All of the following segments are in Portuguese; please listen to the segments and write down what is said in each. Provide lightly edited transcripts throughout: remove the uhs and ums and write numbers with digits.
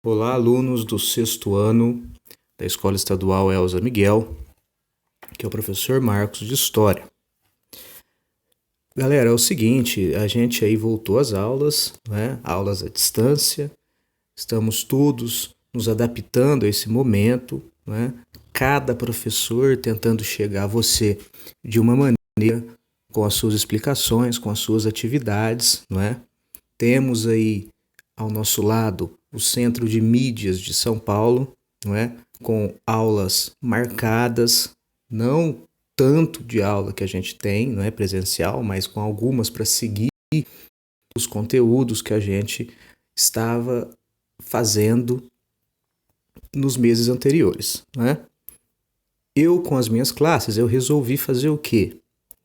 Olá, alunos do sexto ano da Escola Estadual Elza Miguel, que é o professor Marcos de História. Galera, é o seguinte, a gente aí voltou às aulas, né? Aulas à distância, estamos todos nos adaptando a esse momento, né? Cada professor tentando chegar a você de uma maneira, com as suas explicações, com as suas atividades, não é? Temos aí ao nosso lado o Centro de Mídias de São Paulo, não é? Com aulas marcadas, não tanto de aula que a gente tem, não é presencial, mas com algumas para seguir os conteúdos que a gente estava fazendo nos meses anteriores, né? Eu, com as minhas classes, eu resolvi fazer o quê?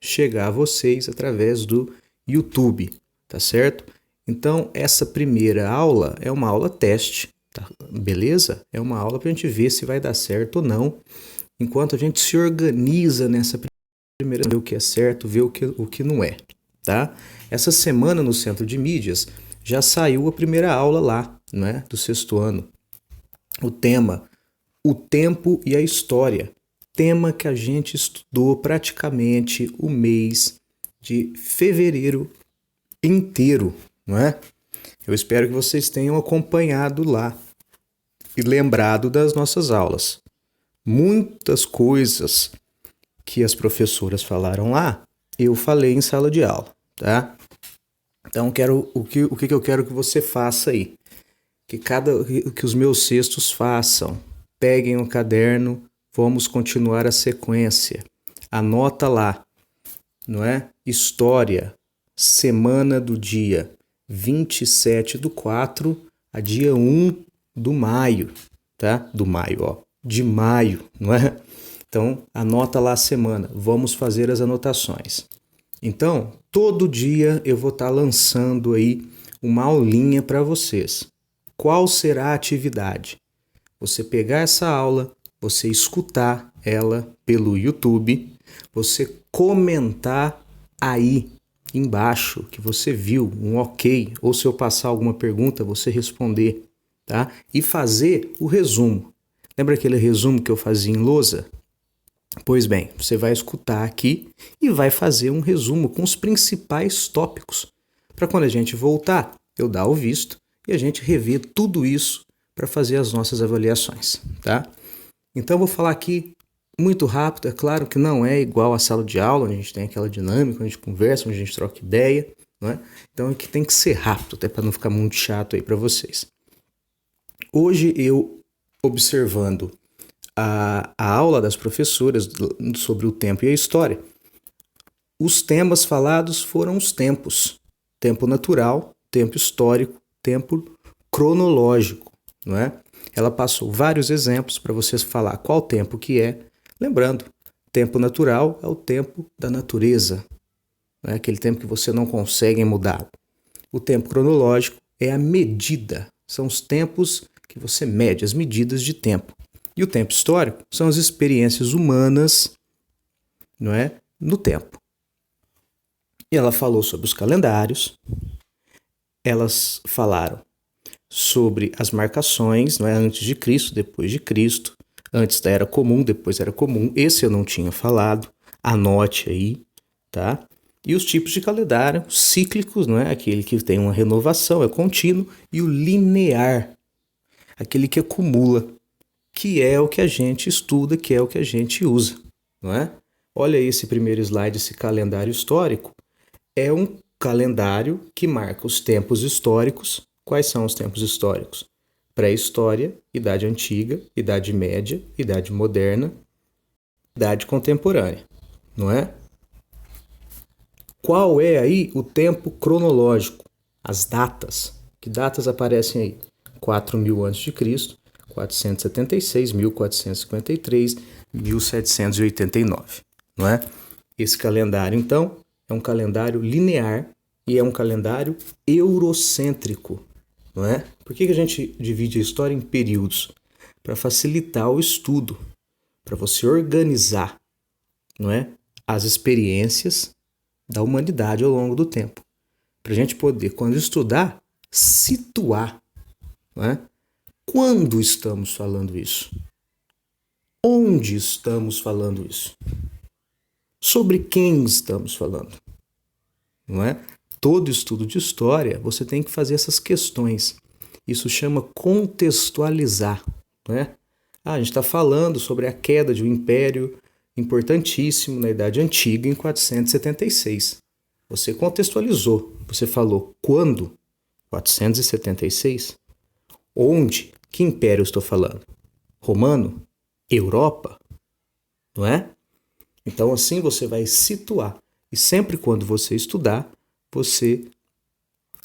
Chegar a vocês através do YouTube, tá certo? Então, essa primeira aula é uma aula teste, tá? Beleza? É uma aula para a gente ver se vai dar certo ou não, enquanto a gente se organiza nessa primeira, ver o que é certo, ver o que não é, tá? Essa semana no Centro de Mídias já saiu a primeira aula lá, né, do sexto ano. O tema, o tempo e a história. Tema que a gente estudou praticamente o mês de fevereiro inteiro, não é? Eu espero que vocês tenham acompanhado lá e lembrado das nossas aulas. Muitas coisas que as professoras falaram lá, eu falei em sala de aula, tá? Então o que eu quero que você faça aí? Que os meus cestos façam. Peguem um caderno, vamos continuar a sequência. Anota lá, não é? História, semana do dia 27/4 a dia 1 de maio, tá? Do maio, ó. De maio, não é? Então, anota lá a semana. Vamos fazer as anotações. Então, todo dia eu vou estar lançando aí uma aulinha para vocês. Qual será a atividade? Você pegar essa aula, você escutar ela pelo YouTube, você comentar aí embaixo que você viu um ok, ou se eu passar alguma pergunta, você responder, tá? E fazer o resumo. Lembra aquele resumo que eu fazia em lousa? Pois bem, você vai escutar aqui e vai fazer um resumo com os principais tópicos, para quando a gente voltar, eu dar o visto e a gente rever tudo isso para fazer as nossas avaliações, tá? Então, eu vou falar aqui muito rápido. É claro que não é igual à sala de aula, onde a gente tem aquela dinâmica, onde a gente conversa, onde a gente troca ideia, não é? Então, aqui tem que ser rápido, até para não ficar muito chato aí para vocês. Hoje, eu observando a aula das professoras sobre o tempo e a história, os temas falados foram os tempos: tempo natural, tempo histórico, tempo cronológico, não é? Ela passou vários exemplos para vocês falar qual tempo que é. Lembrando, tempo natural é o tempo da natureza, não é aquele tempo que você não consegue mudar. O tempo cronológico é a medida, são os tempos que você mede, as medidas de tempo. E o tempo histórico são as experiências humanas, não é, no tempo. E ela falou sobre os calendários, elas falaram sobre as marcações, não é, antes de Cristo, depois de Cristo, antes da Era Comum, depois da Era Comum. Esse eu não tinha falado, anote aí, tá? E os tipos de calendário cíclicos, não é, aquele que tem uma renovação, é contínuo, e o linear, aquele que acumula, que é o que a gente estuda, que é o que a gente usa, não é? Olha aí esse primeiro slide, esse calendário histórico. É um calendário que marca os tempos históricos. Quais são os tempos históricos? Pré-história, Idade Antiga, Idade Média, Idade Moderna, Idade Contemporânea, não é? Qual é aí o tempo cronológico? As datas. Que datas aparecem aí? 4.000 a.C., 476, 1453, 1789, não é? Esse calendário, então, é um calendário linear e é um calendário eurocêntrico, não é? Por que a gente divide a história em períodos? Para facilitar o estudo, para você organizar, não é, as experiências da humanidade ao longo do tempo. Para a gente poder, quando estudar, situar, não é? Quando estamos falando isso? Onde estamos falando isso? Sobre quem estamos falando? Não é? Todo estudo de história, você tem que fazer essas questões. Isso chama contextualizar. Não é? A gente está falando sobre a queda de um império importantíssimo na Idade Antiga em 476. Você contextualizou. Você falou quando? 476? Onde? Que império eu estou falando? Romano? Europa? Não é? Então assim você vai situar. E sempre quando você estudar, você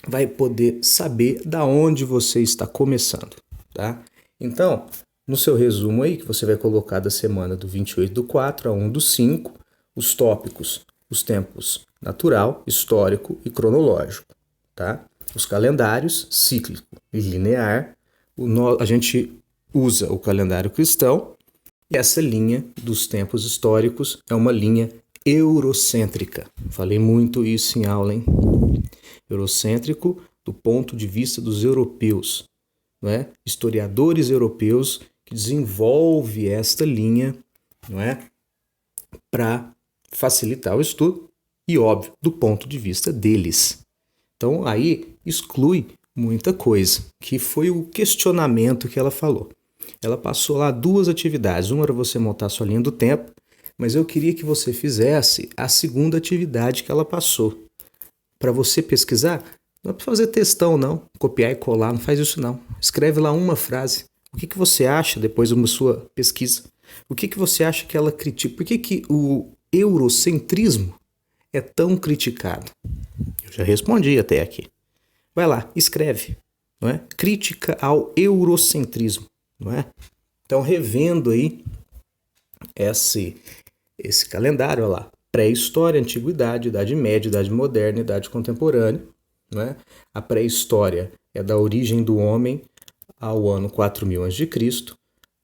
vai poder saber da onde você está começando, tá? Então, no seu resumo aí, que você vai colocar da semana do 28/4 a 1/5, os tópicos, os tempos natural, histórico e cronológico, tá? Os calendários, cíclico e linear, a gente usa o calendário cristão e essa linha dos tempos históricos é uma linha eurocêntrica. Falei muito isso em aula, hein? Eurocêntrico do ponto de vista dos europeus, não é? Historiadores europeus que desenvolvem esta linha, não é? Para facilitar o estudo e, óbvio, do ponto de vista deles. Então, aí exclui muita coisa, que foi o questionamento que ela falou. Ela passou lá 2 atividades. Uma era você montar sua linha do tempo, mas eu queria que você fizesse a segunda atividade que ela passou. Para você pesquisar, não é para fazer textão não, copiar e colar, não faz isso não. Escreve lá uma frase. O que você acha depois de uma sua pesquisa? O que você acha que ela critica? Por que o eurocentrismo é tão criticado? Eu já respondi até aqui. Vai lá, escreve, não é? Crítica ao eurocentrismo, não é? Então, revendo aí esse calendário, olha lá, pré-história, antiguidade, idade média, idade moderna, idade contemporânea, não é? A pré-história é da origem do homem ao ano 4000 a.C.,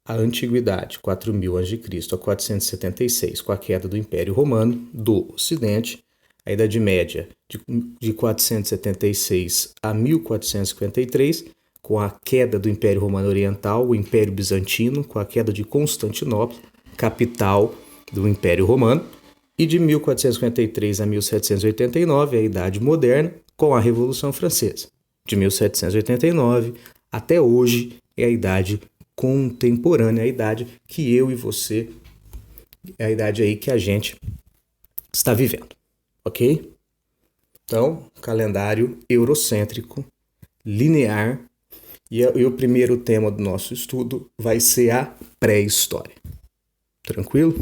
a antiguidade, 4000 a.C. a 476, com a queda do Império Romano do Ocidente, a Idade Média de 476 a 1453, com a queda do Império Romano Oriental, o Império Bizantino, com a queda de Constantinopla, capital do Império Romano, e de 1453 a 1789, a Idade Moderna, com a Revolução Francesa. De 1789 até hoje é a Idade Contemporânea, a idade que eu e você, é a idade aí que a gente está vivendo, ok? Então, calendário eurocêntrico, linear, e o primeiro tema do nosso estudo vai ser a pré-história. Tranquilo?